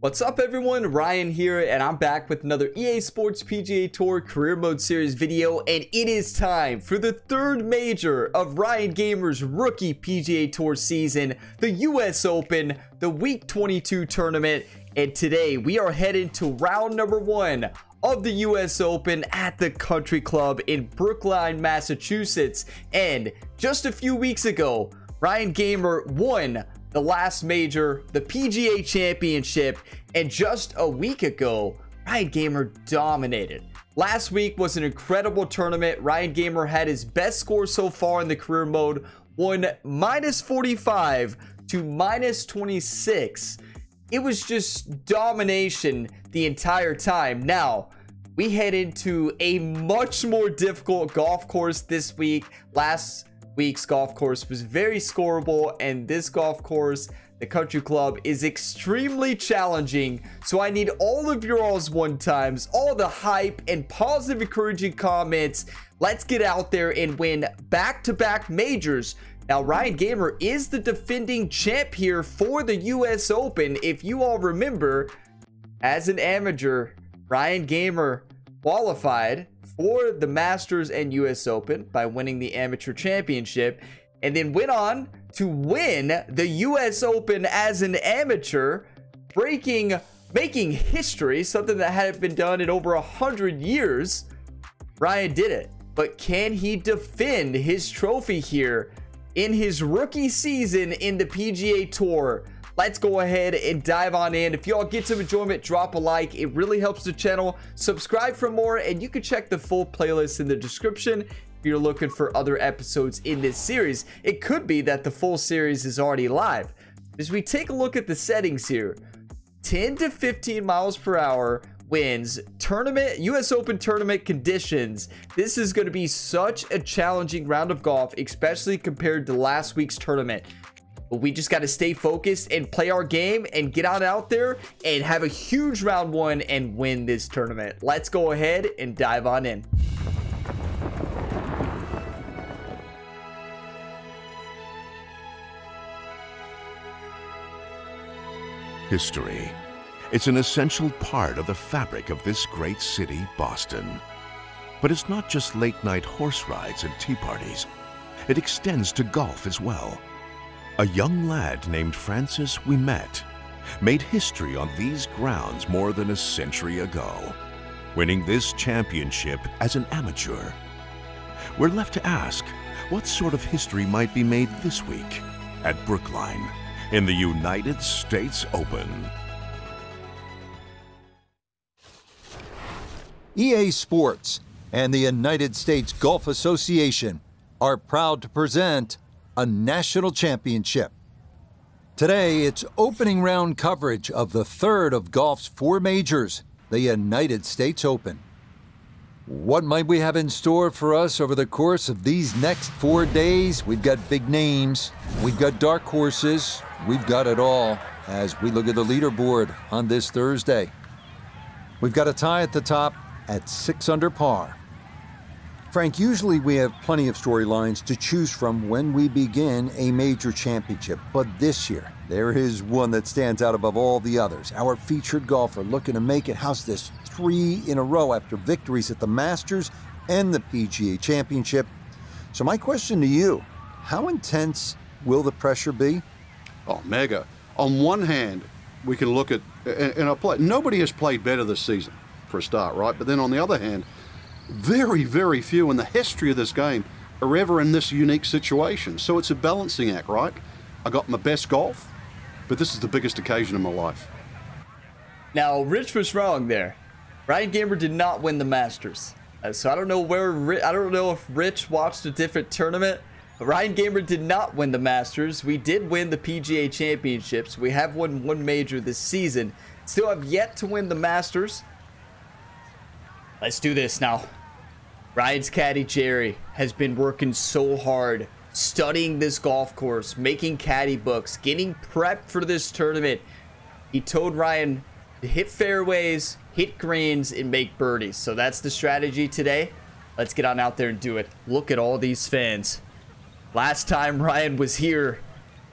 What's up everyone, Ryan here, and I'm back with another EA Sports PGA Tour Career Mode Series video, and it is time for the third major of Ryan Gamer's rookie PGA Tour season, the US Open, the Week 22 tournament, and today we are heading to round number 1 of the US Open at the Country Club in Brookline, Massachusetts. And just a few weeks ago, Ryan Gamer won the last major, the PGA Championship, and just a week ago, Ryan Gamer dominated. Last week was an incredible tournament. Ryan Gamer had his best score so far in the career mode, won -45 to -26. It was just domination the entire time. Now, we head into a much more difficult golf course this week. Last week's golf course was very scoreable, and this golf course, the Country Club, is extremely challenging. So I need all of your all's one times, all the hype and positive encouraging comments. Let's get out there and win back-to-back majors. Now, Ryan Gamer is the defending champ here for the US Open. If you all remember, as an amateur, Ryan Gamer qualified for the Masters and US Open by winning the amateur championship, and then went on to win the US Open as an amateur, making history, something that hadn't been done in over 100 years. Ryan did it, but can he defend his trophy here in his rookie season in the PGA Tour? Let's go ahead and dive on in. If y'all get some enjoyment, drop a like. It really helps the channel. Subscribe for more, and you can check the full playlist in the description if you're looking for other episodes in this series. It could be that the full series is already live. As we take a look at the settings here, 10 to 15 miles per hour winds, tournament, US Open tournament conditions. This is going to be such a challenging round of golf, especially compared to last week's tournament. But we just got to stay focused and play our game and get out there and have a huge round 1 and win this tournament. Let's go ahead and dive on in. History. It's an essential part of the fabric of this great city, Boston. But it's not just late-night horse rides and tea parties. It extends to golf as well. A young lad named Francis Ouimet made history on these grounds more than a century ago, winning this championship as an amateur. We're left to ask, what sort of history might be made this week at Brookline in the United States Open? EA Sports and the United States Golf Association are proud to present a national championship. Today, it's opening round coverage of the third of golf's 4 majors, the United States Open. What might we have in store for us over the course of these next 4 days? We've got big names, we've got dark horses, we've got it all as we look at the leaderboard on this Thursday. We've got a tie at the top at 6 under par. Frank, usually we have plenty of storylines to choose from when we begin a major championship, but this year there is one that stands out above all the others. Our featured golfer looking to make it house this 3 in a row after victories at the Masters and the PGA Championship. So my question to you, how intense will the pressure be? Oh, mega. On one hand, we can look at, and nobody has played better this season for a start, right? But then on the other hand, very, very few in the history of this game are ever in this unique situation. So it's a balancing act, right? I got my best golf, but this is the biggest occasion in my life. Now, Rich was wrong there. Ryan Gamer did not win the Masters. So I don't know I don't know if Rich watched a different tournament, but Ryan Gamer did not win the Masters. We did win the PGA Championships. We have won 1 major this season. Still have yet to win the Masters. Let's do this now. Ryan's caddy, Jerry, has been working so hard, studying this golf course, making caddy books, getting prepped for this tournament. He told Ryan to hit fairways, hit greens, and make birdies. So that's the strategy today. Let's get on out there and do it. Look at all these fans. Last time Ryan was here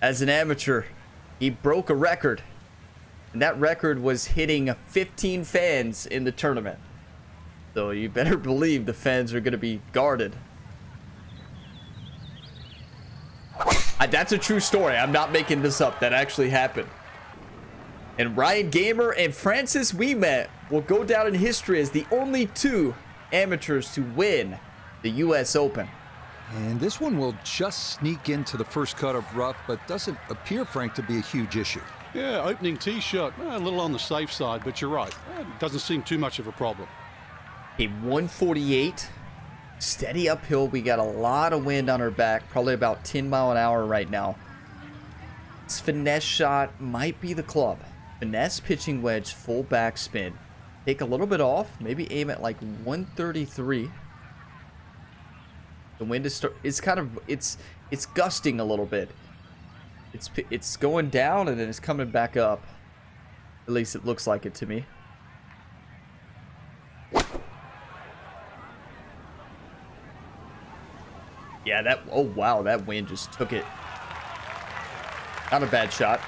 as an amateur, he broke a record. And that record was hitting 15 fans in the tournament. So you better believe the fans are going to be guarded. That's a true story. I'm not making this up. That actually happened. And Ryan Gamer and Francis Ouimet will go down in history as the only two amateurs to win the U.S. Open. And this one will just sneak into the first cut of rough, but doesn't appear, Frank, to be a huge issue. Yeah, opening tee shot, a little on the safe side, but you're right. It doesn't seem too much of a problem. A 148, steady uphill. We got a lot of wind on our back, probably about 10 mile an hour right now. This finesse shot might be the club. Finesse pitching wedge, full backspin. Take a little bit off, maybe aim at like 133. The wind is kind of, it's gusting a little bit. It's going down and then it's coming back up. At least it looks like it to me. Yeah, oh wow, that wind just took it. Not a bad shot.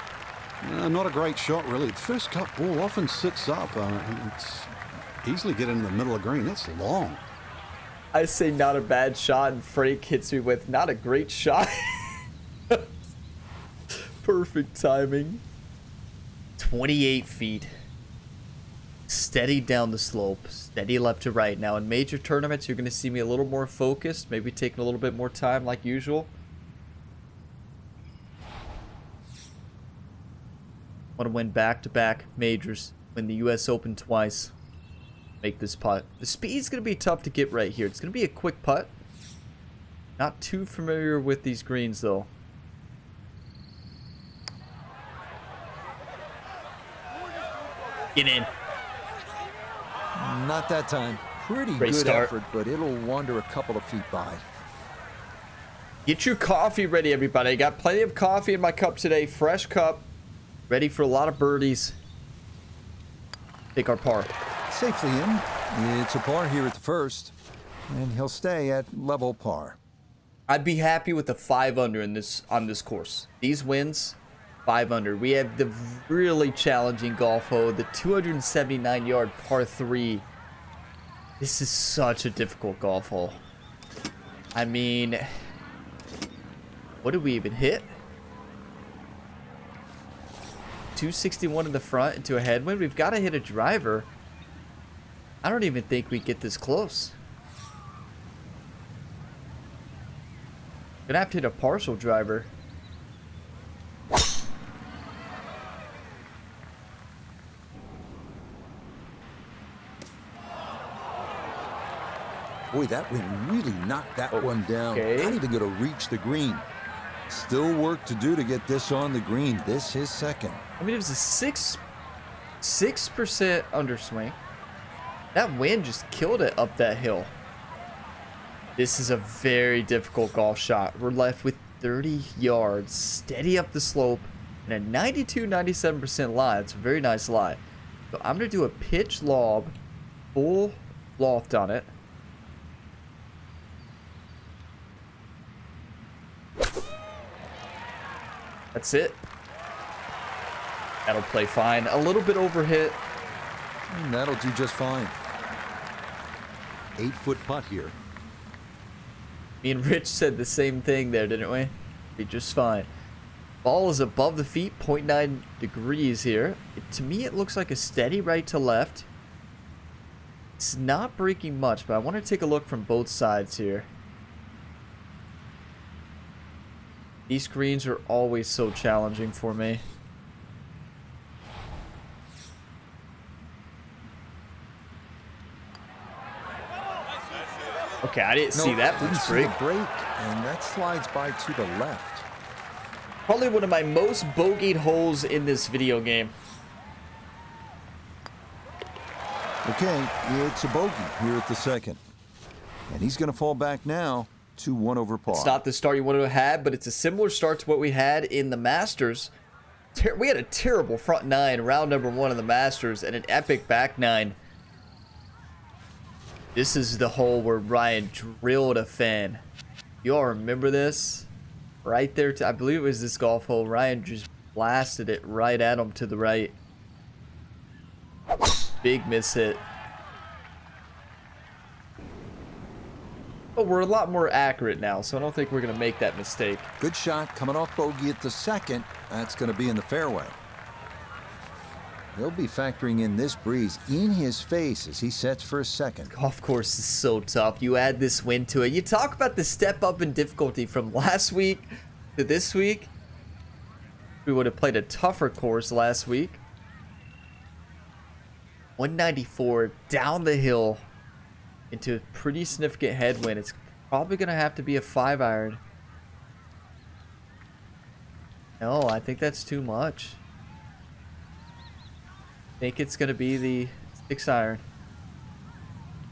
Not a great shot, really. The first cut ball often sits up. It's easily get into the middle of green. That's long. I say not a bad shot, and Frank hits me with not a great shot. Perfect timing. 28 feet. Steady down the slope. Steady left to right. Now, in major tournaments, you're going to see me a little more focused. Maybe taking a little bit more time like usual. Want to win back-to-back majors. Win the U.S. Open twice. Make this putt. The speed's going to be tough to get right here. It's going to be a quick putt. Not too familiar with these greens, though. Get in. Not that time. Pretty Great good start. effort, but it'll wander a couple of feet by. Get your coffee ready, everybody. I got plenty of coffee in my cup today. Fresh cup. Ready for a lot of birdies. Take our par. Safely in. It's a par here at the first, and he'll stay at level par. I'd be happy with a 5 under on this course. These wins, 5 under. We have the really challenging golf hole, the 279-yard par 3. This is such a difficult golf hole. I mean, what did we even hit? 261 in the front into a headwind. We've got to hit a driver. I don't even think we get this close. Gonna have to hit a partial driver. Boy, that wind really knocked that one down. Okay. Not even going to reach the green. Still work to do to get this on the green. This is second. I mean, it was a 6% underswing. That wind just killed it up that hill. This is a very difficult golf shot. We're left with 30 yards, steady up the slope, and a 92-97% lie. It's a very nice lie. So I'm going to do a pitch lob, full loft on it. That's it. That'll play fine. A little bit overhit. And that'll do just fine. 8-foot putt here. Me and Rich said the same thing there, didn't we? Be just fine. Ball is above the feet, 0.9 degrees here. To me, it looks like a steady right to left. It's not breaking much, but I want to take a look from both sides here. These greens are always so challenging for me. Okay, I didn't see that Didn't much see break. the break, and that slides by to the left. Probably one of my most bogeyed holes in this video game. Okay, it's a bogey here at the second. And he's going to fall back now to 1 over par. It's not the start you want to have, but it's a similar start to what we had in the Masters. We had a terrible front 9, round number 1 of the Masters, and an epic back 9. This is the hole where Ryan drilled a fan. You all remember this? Right there, I believe it was this golf hole. Ryan just blasted it right at him to the right. big miss hit. But we're a lot more accurate now, so I don't think we're going to make that mistake. Good shot coming off bogey at the second. That's going to be in the fairway. He'll be factoring in this breeze in his face as he sets for a second. Golf course is so tough. You add this wind to it. You talk about the step up in difficulty from last week to this week. We would have played a tougher course last week. 194 down the hill into a pretty significant headwind. It's probably going to have to be a 5-iron. No, I think that's too much. I think it's going to be the 6-iron.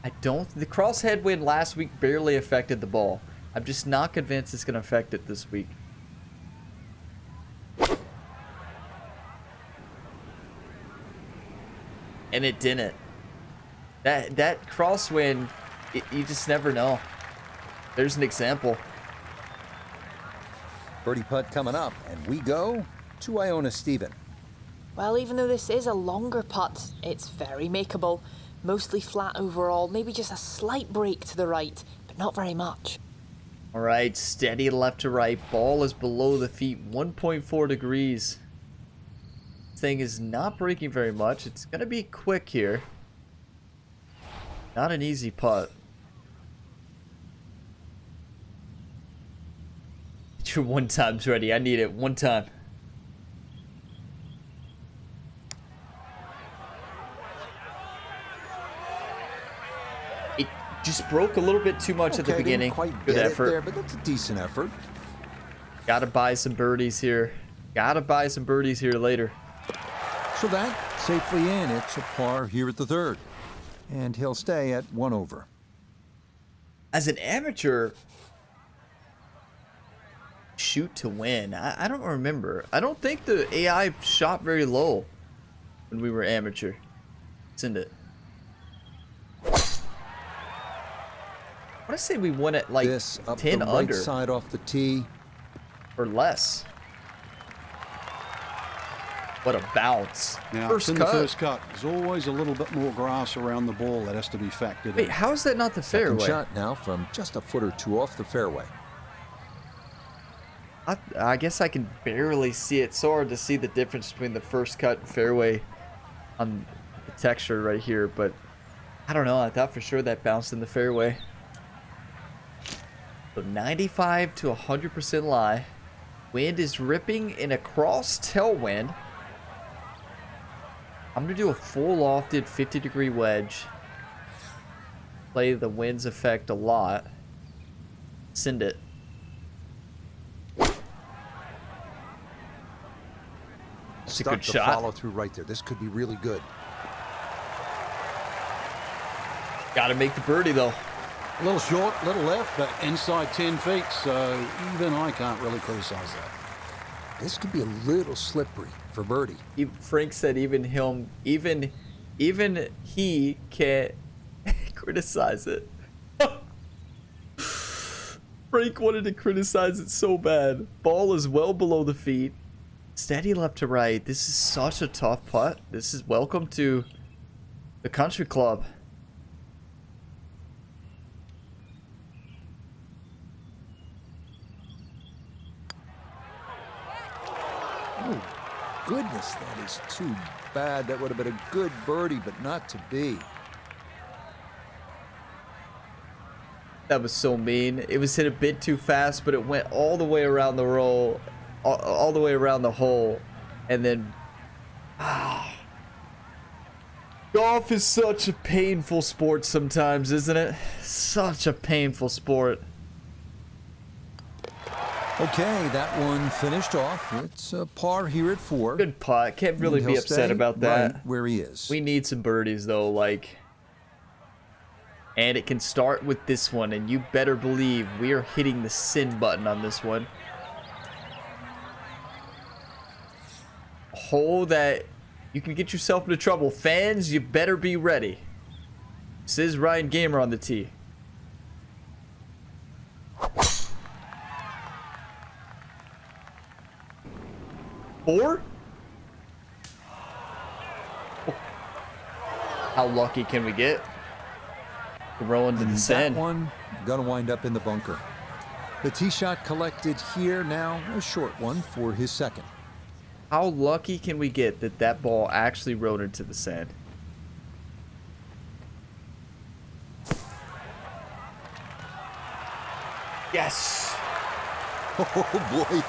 The cross headwind last week barely affected the ball. I'm just not convinced it's going to affect it this week. And it didn't. That crosswind, you just never know. There's an example. Birdie putt coming up, and we go to Iona Stephen. Well, even though this is a longer putt, it's very makeable. Mostly flat overall, maybe just a slight break to the right, but not very much. All right, steady left to right. Ball is below the feet, 1.4 degrees. Thing is not breaking very much. It's going to be quick here. Not an easy putt. Get your one times ready. I need it one time. It just broke a little bit too much at the beginning. Quite good effort there, but that's a decent effort. Gotta buy some birdies here. Gotta buy some birdies here later. So that safely in. It's a par here at the third. And he'll stay at 1 over. As an amateur, shoot to win. I don't remember. I don't think the AI shot very low when we were amateur. Send it. I want to say we won at like this up 10 the under. Right side off the tee. Or less. What a bounce. Now, First in cut. the first cut, there's always a little bit more grass around the ball that has to be factored Wait, in. how is that not the Second fairway? shot now from just a foot or two off the fairway. I guess I can barely see it. It's so hard to see the difference between the first cut and fairway on the texture right here, but I don't know. I thought for sure that bounced in the fairway. So 95 to 100% lie. Wind is ripping in a cross tailwind. I'm going to do a full lofted 50-degree wedge. Play the wind's effect a lot. Send it. That's a good shot. Follow through right there. This could be really good. Got to make the birdie though. A little short, a little left, but inside 10 feet, so even I can't really criticize that. This could be a little slippery for birdie. Frank said even he can't criticize it. Frank wanted to criticize it so bad. Ball is well below the feet. Steady left to right. This is such a tough putt. This is welcome to the country club. Oh, goodness, that is too bad. That would have been a good birdie, but not to be. That was so mean. It was hit a bit too fast, but it went all the way around the roll, all the way around the hole, and then... Golf is such a painful sport sometimes, isn't it? Such a painful sport. Okay, that one finished off. It's a par here at 4. Good putt. Can't really And be he'll upset stay about that. right where he is. We need some birdies though, like, and it can start with this one, and you better believe we are hitting the send button on this one. A hole that you can get yourself into trouble. Fans, you better be ready. This is Ryan Gamer on the tee. Four? How lucky can we get? Rolling to the sand. That one gonna wind up in the bunker. The tee shot collected here, now a short one for his second. How lucky can we get that that ball actually rode into the sand? Yes. Oh boy,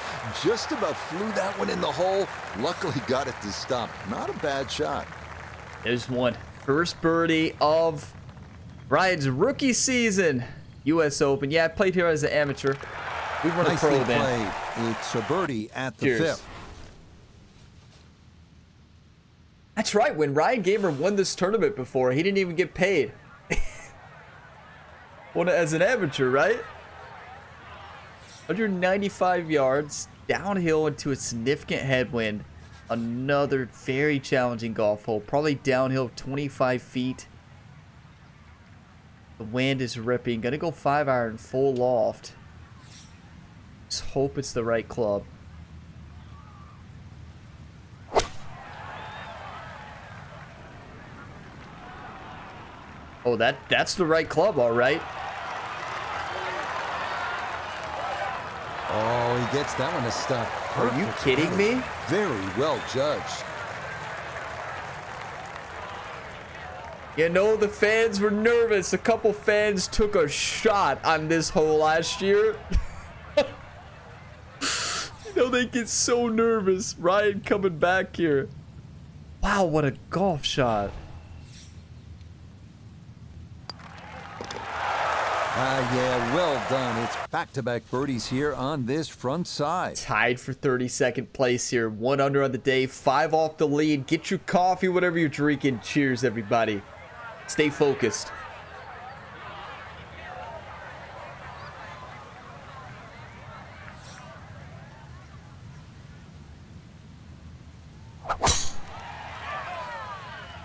just about flew that one in the hole. Luckily got it to stop. Not a bad shot. There's one. First birdie of Ryan's rookie season. U.S. Open. Yeah, I played here as an amateur. We run a pro Nicely then. played. It's a birdie at the Cheers. fifth. That's right. When Ryan Gamer won this tournament before, he didn't even get paid. Won it as an amateur, right? 195 yards, downhill into a significant headwind. Another very challenging golf hole. Probably downhill 25 feet. The wind is ripping. Gonna go 5-iron full loft. Just hope it's the right club. Oh, that's the right club, all right. Oh, he gets that one to stop. Are you kidding me? Very well judged. You know, the fans were nervous. A couple fans took a shot on this hole last year. You know, they get so nervous. Ryan coming back here. Wow, what a golf shot. Yeah, well done. It's back-to-back birdies here on this front side. Tied for 32nd place here. 1 under on the day, 5 off the lead. Get your coffee, whatever you're drinking. Cheers, everybody. Stay focused.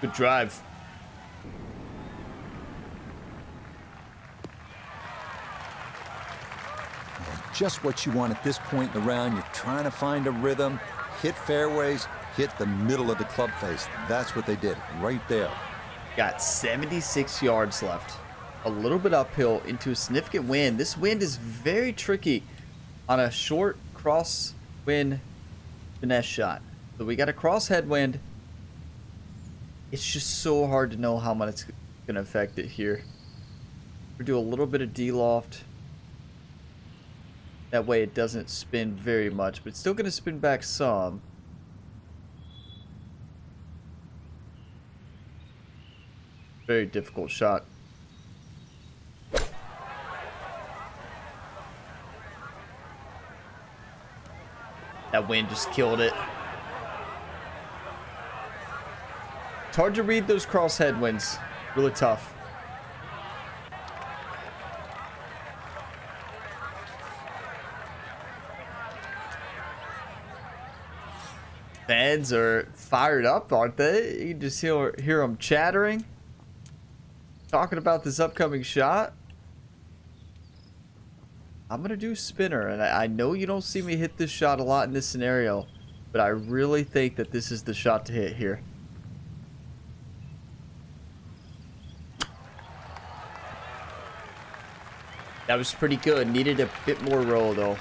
Good drive. Just what you want at this point in the round. You're trying to find a rhythm, hit fairways, hit the middle of the club face. That's what they did right there. Got 76 yards left. A little bit uphill into a significant wind. This wind is very tricky on a short cross-wind finesse shot. So we got a cross headwind. It's just so hard to know how much it's going to affect it here. We'll do a little bit of D-loft. That way it doesn't spin very much, but it's still going to spin back some. Very difficult shot. That wind just killed it. It's hard to read those cross headwinds. Really tough. Fans are fired up, aren't they? You can just hear them chattering, talking about this upcoming shot. I'm going to do spinner, and I know you don't see me hit this shot a lot in this scenario, but I really think that this is the shot to hit here. That was pretty good. Needed a bit more roll, though.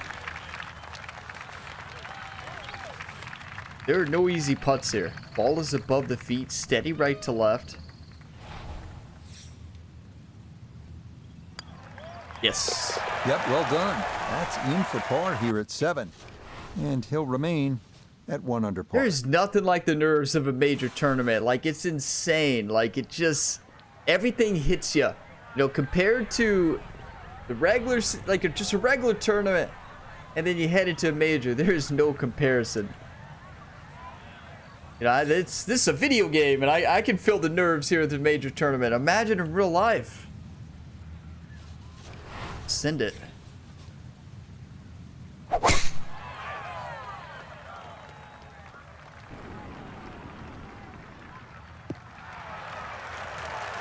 There are no easy putts here. Ball is above the feet, steady right to left. Yes. Yep, well done. That's in for par here at 7. And he'll remain at 1 under par. There's nothing like the nerves of a major tournament. Like, it's insane. Like, it just... everything hits you. You know, compared to the regular... like, just a regular tournament, and then you head into a major, there's no comparison. You know, this is a video game, and I can feel the nerves here at the major tournament. Imagine in real life. Send it.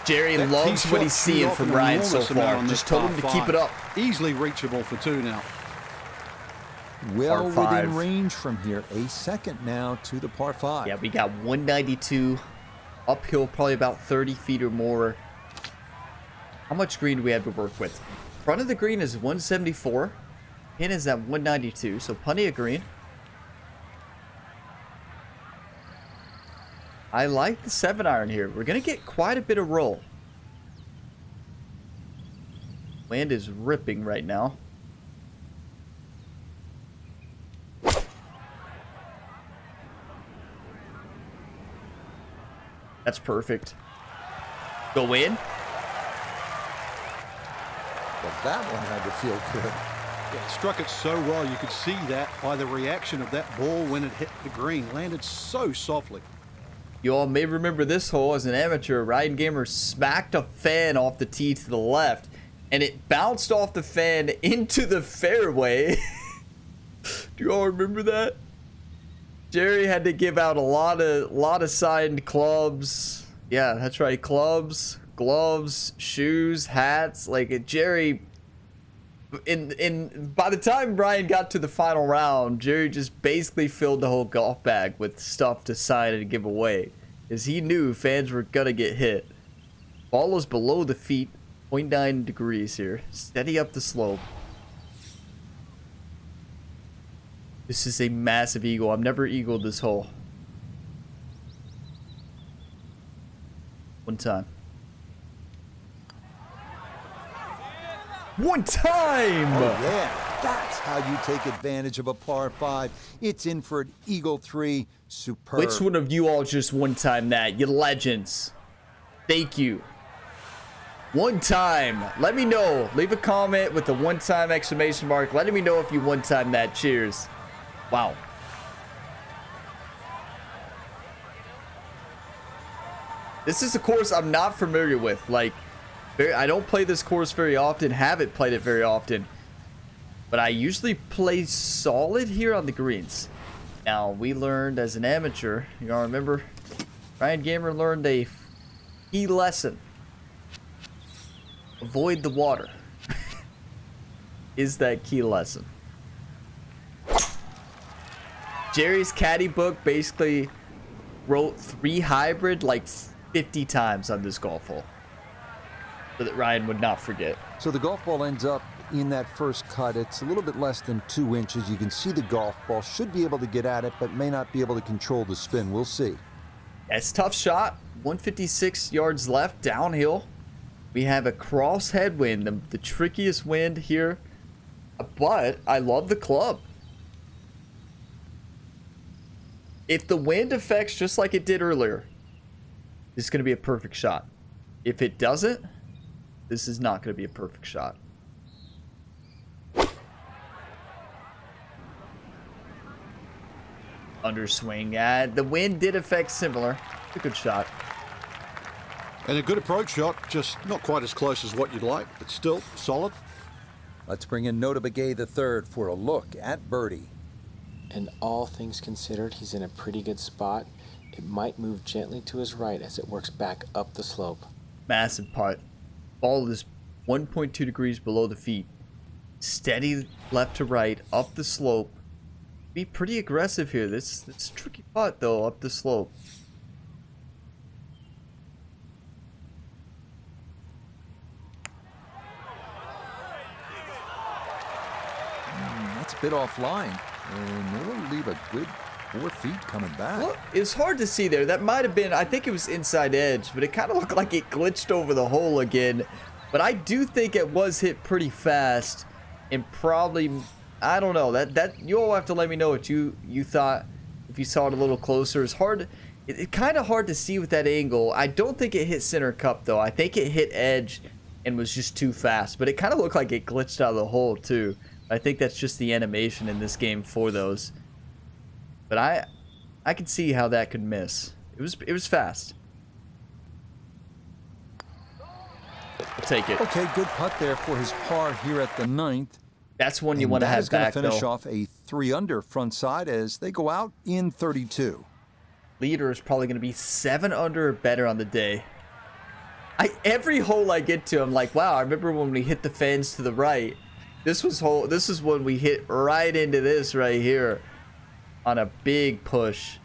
Jerry loves what he's seeing from Ryan so far. Just told him to keep it up. Easily reachable for 2 now. Well Par 5. within range from here. A second now to the par 5. Yeah, we got 192 Uphill, probably about 30 feet or more. How much green do we have to work with? Front of the green is 174. Pin is at 192, so plenty of green. I like the 7-iron here. We're going to get quite a bit of roll. Wind is ripping right now. That's perfect. Go in. Well, that one had to feel good. Yeah, it struck it so well. You could see that by the reaction of that ball when it hit the green. Landed so softly. You all may remember this hole as an amateur. Ryan Gamer smacked a fan off the tee to the left, and it bounced off the fan into the fairway. Do you all remember that? Jerry had to give out a lot of signed clubs. Yeah, that's right. Clubs, gloves, shoes, hats. Like Jerry, by the time Brian got to the final round, Jerry just basically filled the whole golf bag with stuff to sign and give away, as he knew fans were gonna get hit. Ball is below the feet, 0.9 degrees here. Steady up the slope. This is a massive eagle. I've never eagled this hole. One time. One time! Oh, yeah. That's how you take advantage of a par 5. It's in for an eagle 3. Superb. Which one of you all just one-time that? You legends. Thank you. One time. Let me know. Leave a comment with the one-time exclamation mark. Letting me know if you one-time that. Cheers. Wow. This is a course I'm not familiar with. Like, I don't play this course very often. Haven't played it very often. But I usually play solid here on the greens. Now, we learned as an amateur, you all remember, Ryan Gamer learned a key lesson. Avoid the water. Is that key lesson. Jerry's caddy book basically wrote 3 hybrid like 50 times on this golf hole, so that Ryan would not forget. So the golf ball ends up in that first cut. It's a little bit less than 2 inches. You can see the golf ball. Should be able to get at it, but may not be able to control the spin. We'll see. It's a tough shot. 156 yards left, downhill. We have a cross headwind, the trickiest wind here. But I love the club. If the wind affects just like it did earlier, this is going to be a perfect shot. If it doesn't, this is not going to be a perfect shot. Underswing. The wind did affect similar. It's a good shot. And a good approach shot, just not quite as close as what you'd like, but still solid. Let's bring in Nota Begay III for a look at birdie. And all things considered, he's in a pretty good spot. It might move gently to his right as it works back up the slope. Massive putt. Ball is 1.2 degrees below the feet. Steady left to right, up the slope. Be pretty aggressive here. This is a tricky putt though, up the slope. That's a bit offline. And it'll leave a good 4 feet coming back. Well, it's hard to see there. That might have been, I think it was inside edge, but it kind of looked like it glitched over the hole again. But I do think it was hit pretty fast, and probably, I don't know. That you all have to let me know what you thought if you saw it a little closer. It's hard. It's kind of hard to see with that angle. I don't think it hit center cup though. I think it hit edge and was just too fast. But it kind of looked like it glitched out of the hole too. I think that's just the animation in this game for those. But I could see how that could miss. It was fast. I'll take it. Okay, good putt there for his par here at the 9th. That's one you want to have back, though. That is going to finish though. off a 3-under front side as they go out in 32. Leader is probably going to be 7 under or better on the day. Every hole I get to, I'm like, wow, I remember when we hit the fans to the right. This is when we hit right into this right here on a big push.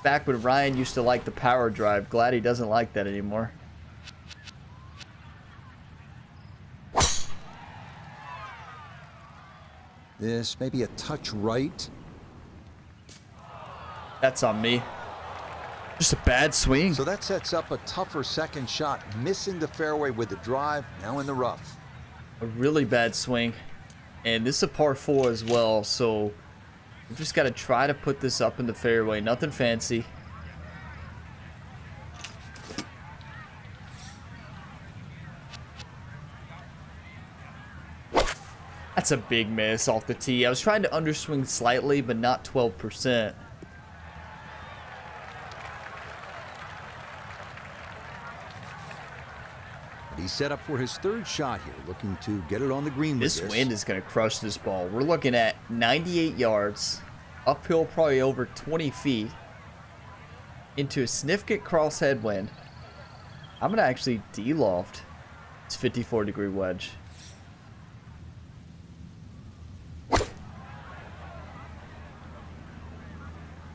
Back when Ryan used to like the power drive. Glad he doesn't like that anymore. This may be a touch right. That's on me. Just a bad swing. So that sets up a tougher second shot. Missing the fairway with the drive, now in the rough. A really bad swing. And this is a par 4 as well, so we've just got to try to put this up in the fairway. Nothing fancy. That's a big miss off the tee. I was trying to underswing slightly, but not 12%. He's set up for his third shot here, looking to get it on the green with This wind is going to crush this ball. We're looking at 98 yards, uphill probably over 20 feet, into a significant cross headwind. I'm going to actually de-loft. It's 54-degree wedge.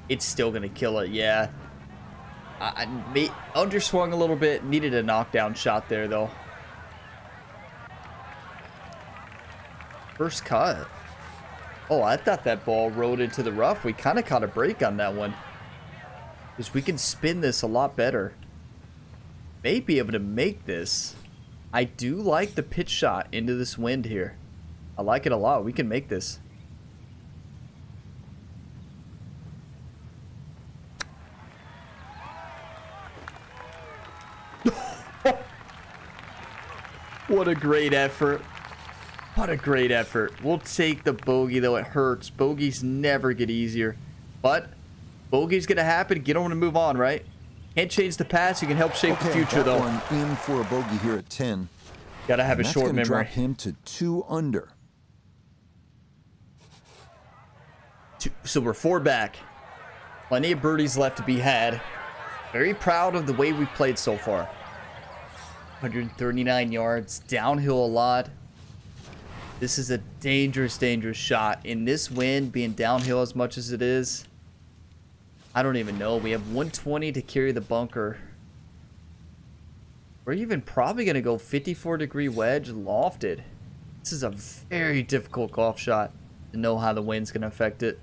It's still going to kill it, yeah. I underswung a little bit. Needed a knockdown shot there, though. First cut. Oh, I thought that ball rode into the rough. We kind of caught a break on that one. Because we can spin this a lot better. May be able to make this. I do like the pitch shot into this wind here. I like it a lot. We can make this. What a great effort. What a great effort. We'll take the bogey, though it hurts. Bogeys never get easier. But bogey's going to happen. Get on and move on, right? Can't change the past. You can help shape the future, though. One in for a bogey here at 10. Got to have a short memory. Drop him to 2 under. So we're 4 back. Plenty of birdies left to be had. Very proud of the way we played so far. 139 yards, downhill a lot. This is a dangerous, dangerous shot. In this wind, being downhill as much as it is, I don't even know. We have 120 to carry the bunker. We're even probably going to go 54-degree wedge lofted. This is a very difficult golf shot to know how the wind's going to affect it.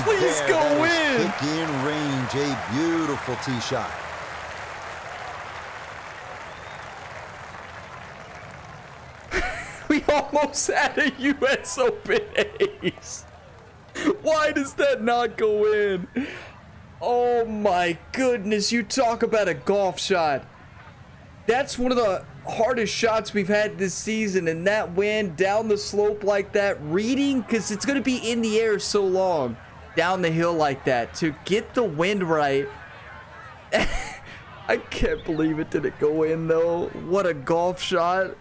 Please go in. Kick in range, a beautiful tee shot. We almost had a U.S. Open ace. Why does that not go in? Oh my goodness, you talk about a golf shot. That's one of the hardest shots we've had this season, and that wind down the slope like that, reading, because it's going to be in the air so long, down the hill like that, to get the wind right. I can't believe it didn't go in, though. What a golf shot.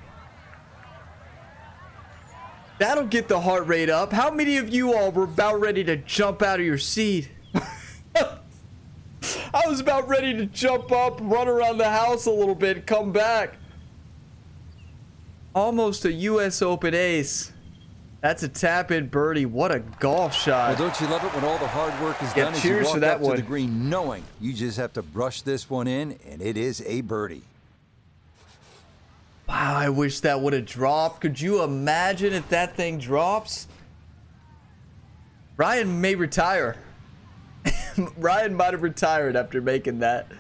That'll get the heart rate up. How many of you all were about ready to jump out of your seat? I was about ready to jump up, run around the house a little bit, come back. Almost a U.S. Open ace. That's a tap-in birdie. What a golf shot. Well, don't you love it when all the hard work is done as you walk up to the green, knowing you just have to brush this one in, and it is a birdie. Wow, I wish that would have dropped. Could you imagine if that thing drops? Ryan may retire. Ryan might have retired after making that.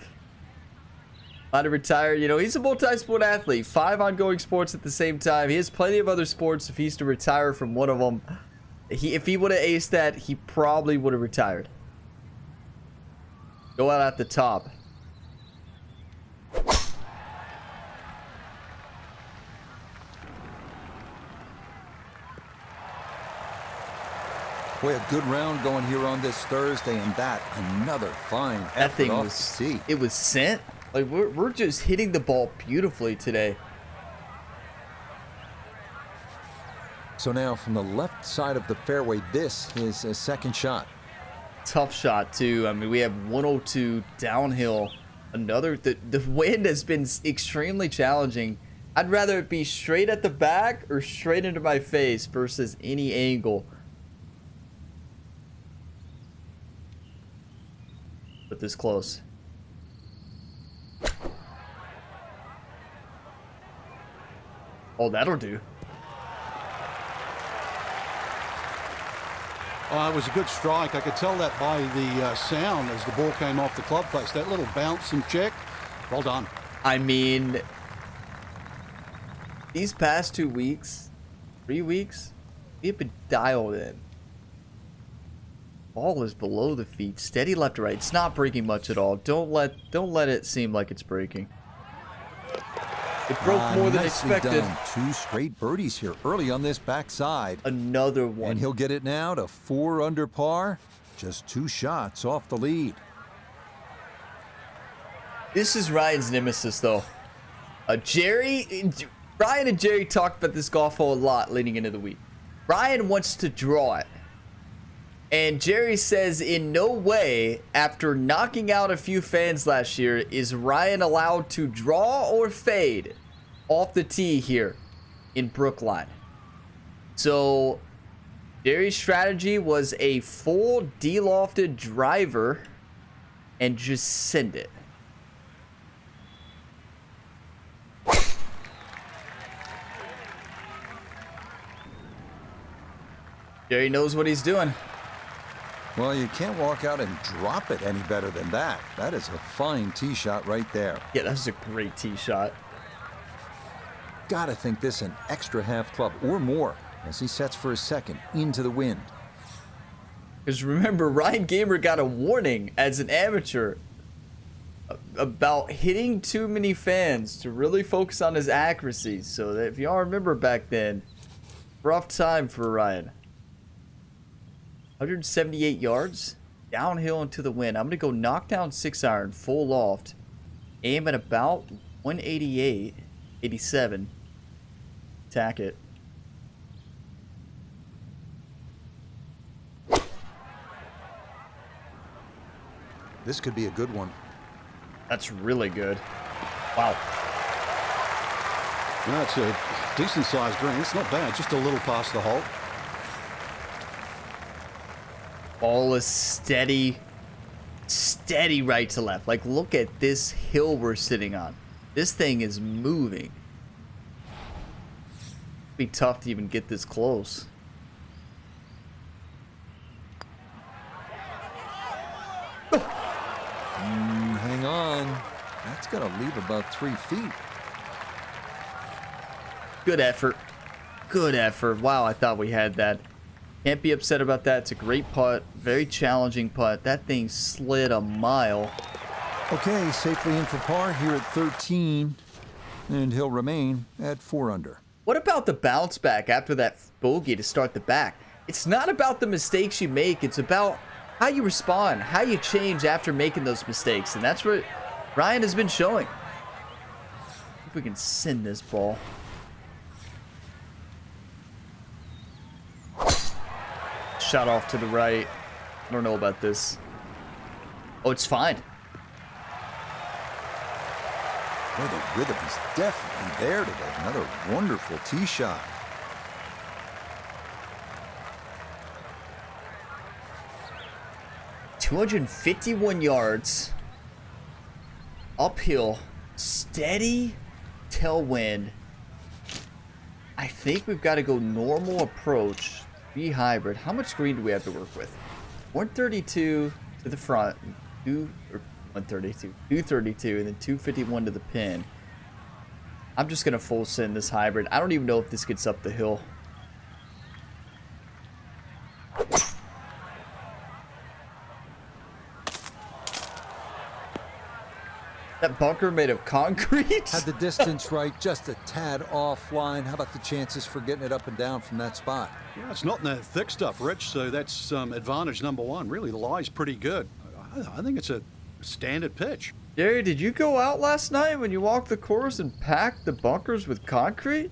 Might have retired. You know, he's a multi-sport athlete. 5 ongoing sports at the same time. He has plenty of other sports. If he's to retire from one of them, if he would have aced that, he probably would have retired. Go out at the top. Boy, a good round going here on this Thursday, and that another fine That effort thing off was, the tee. it was sent. Like, we're just hitting the ball beautifully today. So now from the left side of the fairway, this is a second shot. Tough shot, too. I mean, we have 102 downhill The wind has been extremely challenging. I'd rather it be straight at the back or straight into my face versus any angle. But this close. Oh, that'll do. Oh, it was a good strike. I could tell that by the sound as the ball came off the club face. That little bounce and check. Well done. I mean, these past 2 weeks, 3 weeks, we've been dialed in. Ball is below the feet, steady left to right. It's not breaking much at all. Don't let it seem like it's breaking. It broke more than expected. Done. 2 straight birdies here early on this backside. Another one. And he'll get it now to 4 under par. Just 2 shots off the lead. This is Ryan's nemesis, though. Ryan and Jerry talked about this golf hole a lot leading into the week. Ryan wants to draw it. And Jerry says in no way, after knocking out a few fans last year, is Ryan allowed to draw or fade off the tee here in Brookline. So Jerry's strategy was a full de-lofted driver and just send it. Jerry knows what he's doing. Well, you can't walk out and drop it any better than that. That is a fine tee shot right there. Yeah, that's a great tee shot. Gotta think this an extra half club or more as he sets for a second into the wind. Because remember, Ryan Gamer got a warning as an amateur about hitting too many fans to really focus on his accuracy. So that if y'all remember back then, rough time for Ryan. 178 yards, downhill into the wind. I'm going to go knock down 6-iron, full loft, aim at about 188, 87, tack it. This could be a good one. That's really good. Wow. That's a decent sized green. It's not bad, just a little past the hole. Ball is steady right to left. Like, look at this hill we're sitting on. This thing is moving. It'd be tough to even get this close. Hang on. That's got to leave about 3 feet. Good effort. Good effort. Wow, I thought we had that. Can't be upset about that. It's a great putt. Very challenging putt. That thing slid a mile. Okay, safely in for par here at 13. And he'll remain at 4 under. What about the bounce back after that bogey to start the back? It's not about the mistakes you make. It's about how you respond, how you change after making those mistakes. And that's what Ryan has been showing. If we can send this ball. Shot off to the right. I don't know about this. Oh, it's fine. Boy, the rhythm is definitely there today. Another wonderful tee shot. $251 yards. Uphill. Steady tailwind. I think we've got to go normal approach. Be hybrid. How much green do we have to work with? 132 to the front. 232, and then 251 to the pin. I'm just gonna full send this hybrid. I don't even know if this gets up the hill. That bunker made of concrete? Had the distance right, just a tad offline. How about the chances for getting it up and down from that spot? Yeah, it's not in the thick stuff, Rich, so that's advantage number one. Really, the lie's pretty good. I think it's a standard pitch. Jerry, did you go out last night when you walked the course and packed the bunkers with concrete?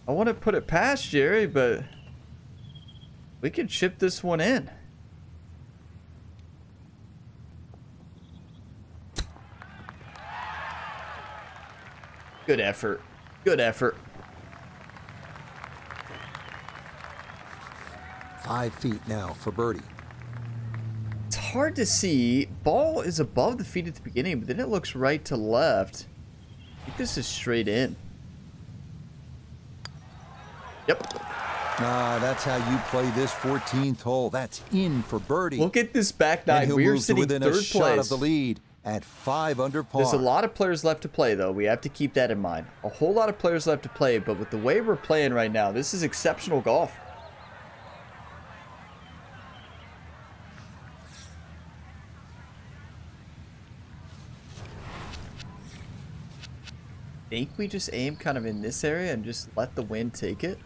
I want to put it past Jerry, but we can chip this one in. Good effort. Good effort. 5 feet now for birdie. It's hard to see. Ball is above the feet at the beginning, but then it looks right to left. I think this is straight in. Yep. That's how you play this 14th hole. That's in for birdie. Look at this back nine. We're sitting within third a shot place. of the lead at 5 under par. There's a lot of players left to play, though. We have to keep that in mind. A whole lot of players left to play, but with the way we're playing right now, this is exceptional golf. Think we just aim kind of in this area and just let the wind take it?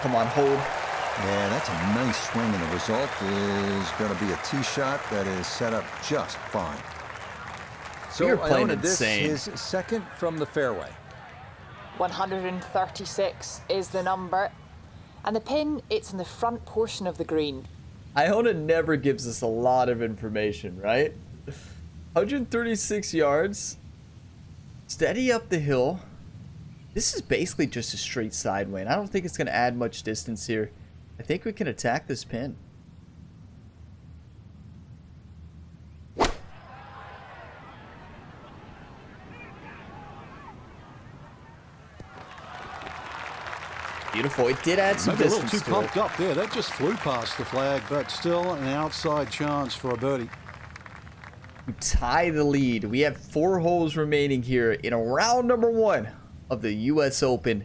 Come on, hold. Yeah, that's a nice swing, and the result is going to be a tee shot that is set up just fine. So You're playing Iona, this insane. is second from the fairway. 136 is the number. And the pin, it's in the front portion of the green. Iona never gives us a lot of information, right? 136 yards. Steady up the hill. This is basically just a straight side wind. I don't think it's going to add much distance here. I think we can attack this pin. Beautiful. It did add some Maybe distance a little too to pumped it. up there. That just flew past the flag, but still an outside chance for a birdie. We tie the lead. We have 4 holes remaining here in round number 1 of the U.S. Open.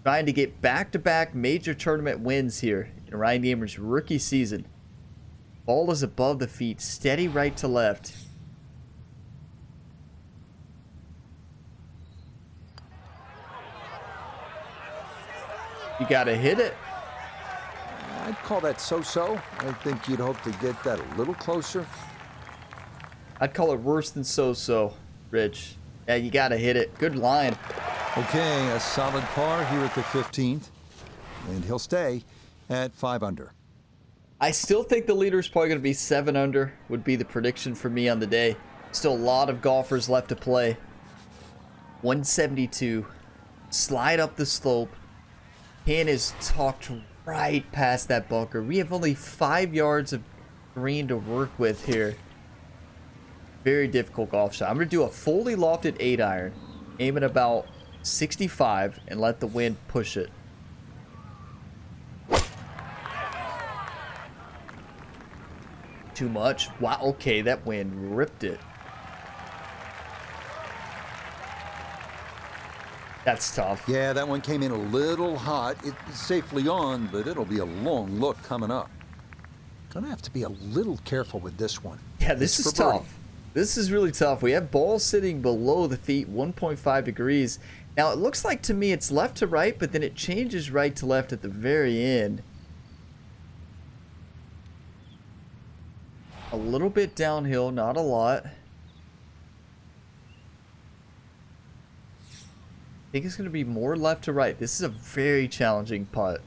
Trying to get back-to-back major tournament wins here in Ryan Gamer's rookie season. Ball is above the feet, steady right to left. You gotta hit it. I'd call that so-so. I think you'd hope to get that a little closer. I'd call it worse than so-so, Rich. Yeah, you gotta hit it. Good line. Okay, a solid par here at the 15th. And he'll stay at 5 under. I still think the leader is probably going to be 7 under, would be the prediction for me on the day. Still a lot of golfers left to play. 172. Slide up the slope. Pin is tucked right past that bunker. We have only 5 yards of green to work with here. Very difficult golf shot. I'm going to do a fully lofted 8-iron. Aim at about 65 and let the wind push it. Too much. Wow, okay, that wind ripped it. That's tough. Yeah, that one came in a little hot. It's safely on, but it'll be a long look coming up. Gonna have to be a little careful with this one. Yeah, this is tough. This is really tough. We have ball sitting below the feet, 1.5 degrees. Now, it looks like to me it's left to right, but then it changes right to left at the very end. A little bit downhill, not a lot. I think it's going to be more left to right. This is a very challenging putt.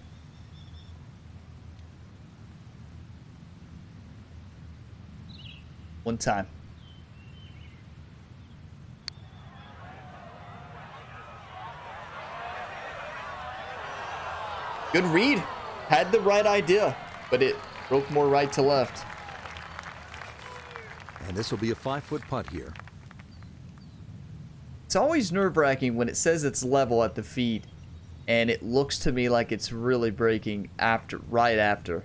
One time. Good read. Had the right idea, but it broke more right to left. And this will be a 5-foot putt here. It's always nerve-wracking when it says it's level at the feet and it looks to me like it's really breaking right after.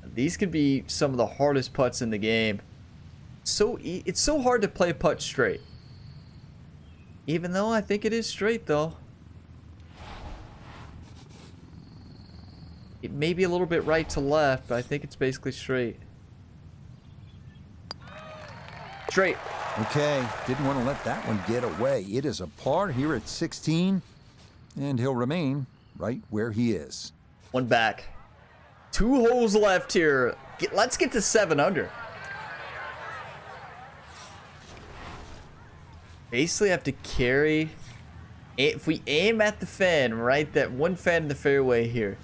These could be some of the hardest putts in the game. It's so hard to play putt straight. Even though I think it is straight though. It may be a little bit right to left, but I think it's basically straight. Straight. Okay, didn't want to let that one get away. It is a par here at 16, and he'll remain right where he is. One back. 2 holes left here. Let's get to 7 under. Basically have to carry. If we aim at the fan, right, that one fan in the fairway here.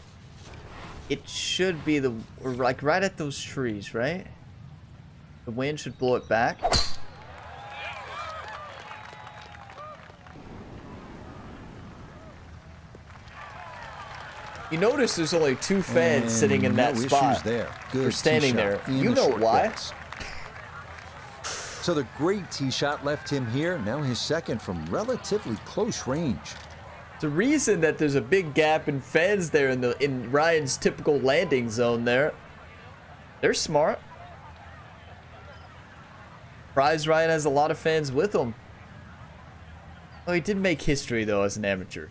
it should be like right at those trees, right? The wind should blow it back. You notice there's only 2 fans sitting in that spot. There. Good or standing there. You know why? So the great tee shot left him here. Now his second from relatively close range. The reason that there's a big gap in fans there in Ryan's typical landing zone there. They're smart. Prize Ryan has a lot of fans with him. Oh, he did make history though as an amateur.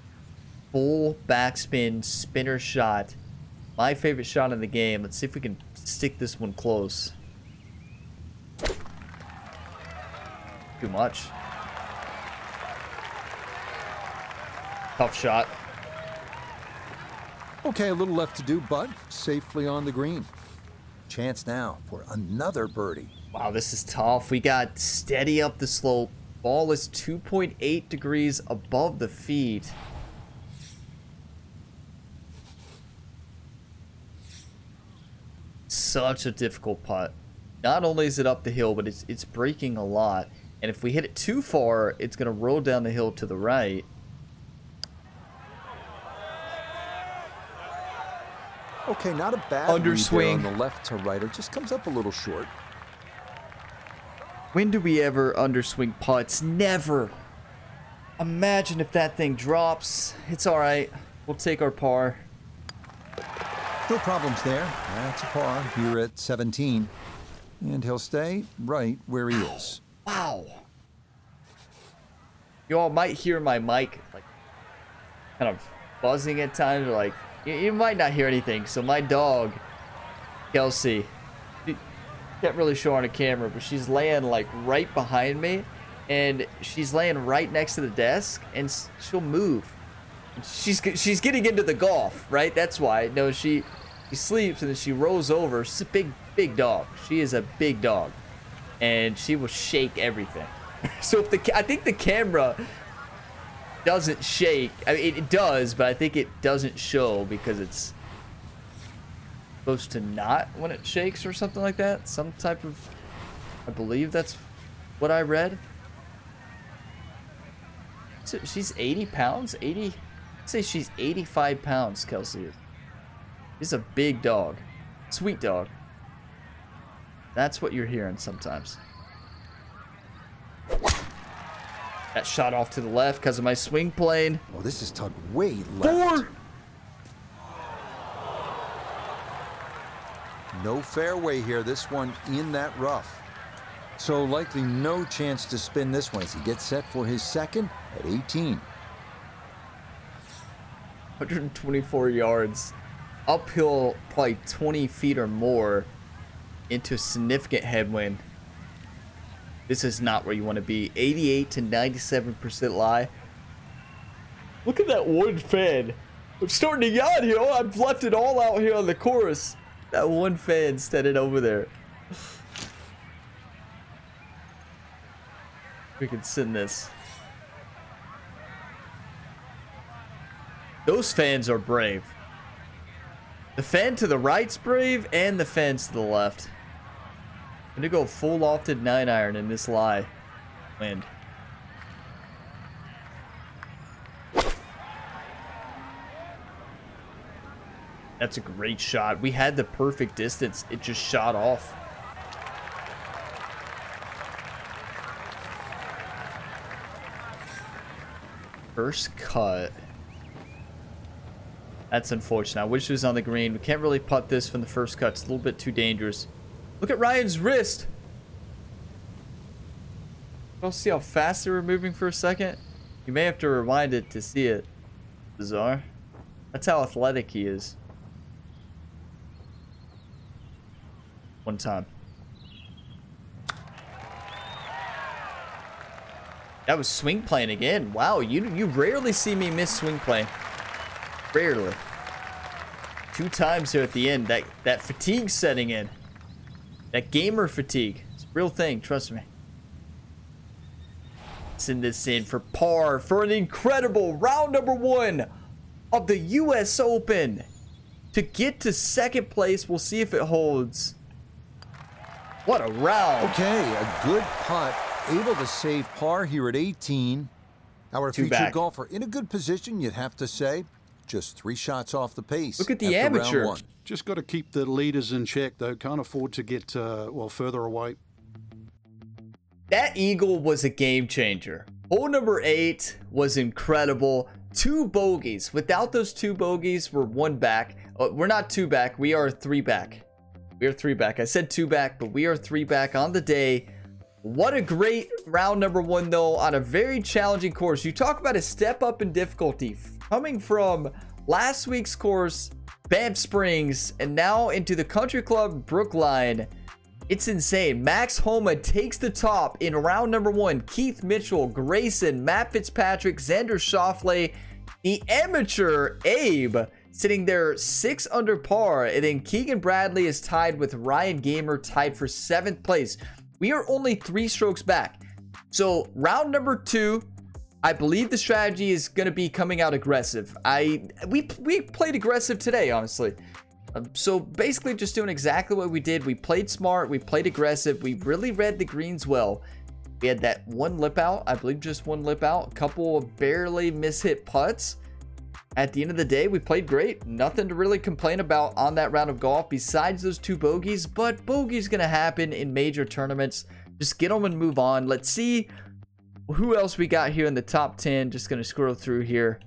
Full backspin spinner shot. My favorite shot in the game. Let's see if we can stick this one close. Too much. Tough shot. Okay, a little left to do, but safely on the green. Chance now for another birdie. Wow, this is tough. We got steady up the slope. Ball is 2.8 degrees above the feet. Such a difficult putt. Not only is it up the hill, but it's breaking a lot. And if we hit it too far, it's going to roll down the hill to the right. Okay, not a bad underswing on the left to right. It just comes up a little short. When do we ever underswing putts? Never. Imagine if that thing drops. It's all right. We'll take our par. No problems there. That's a par here at 17. And he'll stay right where he is. Wow. You all might hear my mic like kind of buzzing at times, or like you might not hear anything. So my dog, Kelsey, can't really show on a camera, but she's laying like right behind me, and she's laying right next to the desk, and she'll move. She's getting into the golf, right? That's why. No, she sleeps and then she rolls over. She's a big dog. She is a big dog, and she will shake everything. So if I think the camera doesn't shake. I mean, it does, but I think it doesn't show because it's supposed to not when it shakes or something like that. Some type of, I believe that's what I read. So she's 80 pounds. 80. I'd say she's 85 pounds. Kelsey is. She's a big dog, sweet dog. That's what you're hearing sometimes. That shot off to the left because of my swing plane. Oh, this is tugged way left. 4. No fairway here. This one in that rough. So likely no chance to spin this one as he gets set for his second at 18. 124 yards. Uphill probably 20 feet or more into a significant headwind. This is not where you want to be. 88 to 97% lie. Look at that one fan. I'm starting to yawn here. Oh, I've left it all out here on the course. That one fan standing over there. We can send this. Those fans are brave. The fan to the right's brave, and the fans to the left. I'm gonna go full lofted 9-iron in this lie. Wind. That's a great shot. We had the perfect distance. It just shot off. First cut. That's unfortunate. I wish it was on the green. We can't really putt this from the first cut. It's a little bit too dangerous. Look at Ryan's wrist. Y'all see how fast they were moving for a second? You may have to rewind it to see it. Bizarre. That's how athletic he is. One time. That was swing playing again. Wow, you rarely see me miss swing playing. Rarely. 2 times here at the end. That fatigue setting in. That gamer fatigue. It's a real thing, trust me. Send this in for par for an incredible round number 1 of the US Open. to get to second place. We'll see if it holds. What a round. Okay, a good putt. Able to save par here at 18. Our featured golfer in a good position, you'd have to say. Just 3 shots off the pace. Look at the amateur. Round 1. Just got to keep the leaders in check, though. Can't afford to get, well, further away. That eagle was a game changer. Hole number 8 was incredible. 2 bogeys. Without those 2 bogeys, we're 1 back. We're not 2 back. We are 3 back. We are 3 back. I said 2 back, but we are 3 back on the day. What a great round number 1, though, on a very challenging course. You talk about a step up in difficulty. Coming from last week's course, Banff Springs, and now into the Country Club Brookline. It's insane. Max Homa takes the top in round number 1. Keith Mitchell, Grayson, Matt Fitzpatrick, Xander Schauffele, the amateur Abe sitting there 6 under par. And then Keegan Bradley is tied with Ryan Gamer, tied for 7th place. We are only 3 strokes back. So round number 2, I believe the strategy is going to be coming out aggressive. We played aggressive today, honestly. So basically just doing exactly what we did. We played smart. We played aggressive. We really read the greens well. We had that 1 lip out. I believe just 1 lip out. A couple of barely mishit putts. At the end of the day, we played great. Nothing to really complain about on that round of golf besides those 2 bogeys. But bogeys going to happen in major tournaments. Just get them and move on. Let's see who else we got here in the top 10. Just going to scroll through here.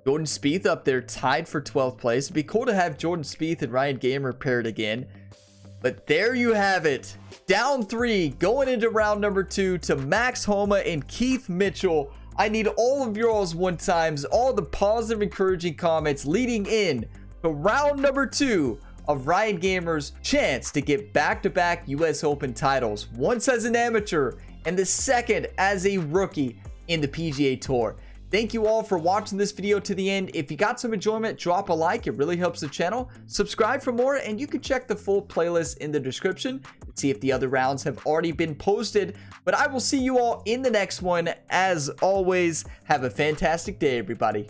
Jordan Spieth up there tied for 12th place. It'd be cool to have Jordan Spieth and Ryan Gamer paired again. But there you have it. Down 3 going into round number 2 to Max Homa and Keith Mitchell. I need all of y'all's 1 times, all the positive, encouraging comments leading in to round number 2 of Ryan Gamer's chance to get back-to-back US Open titles. Once as an amateur and the second as a rookie in the PGA Tour. Thank you all for watching this video to the end. If you got some enjoyment, drop a like. It really helps the channel. Subscribe for more, and you can check the full playlist in the description to see if the other rounds have already been posted. But I will see you all in the next one. As always, have a fantastic day, everybody.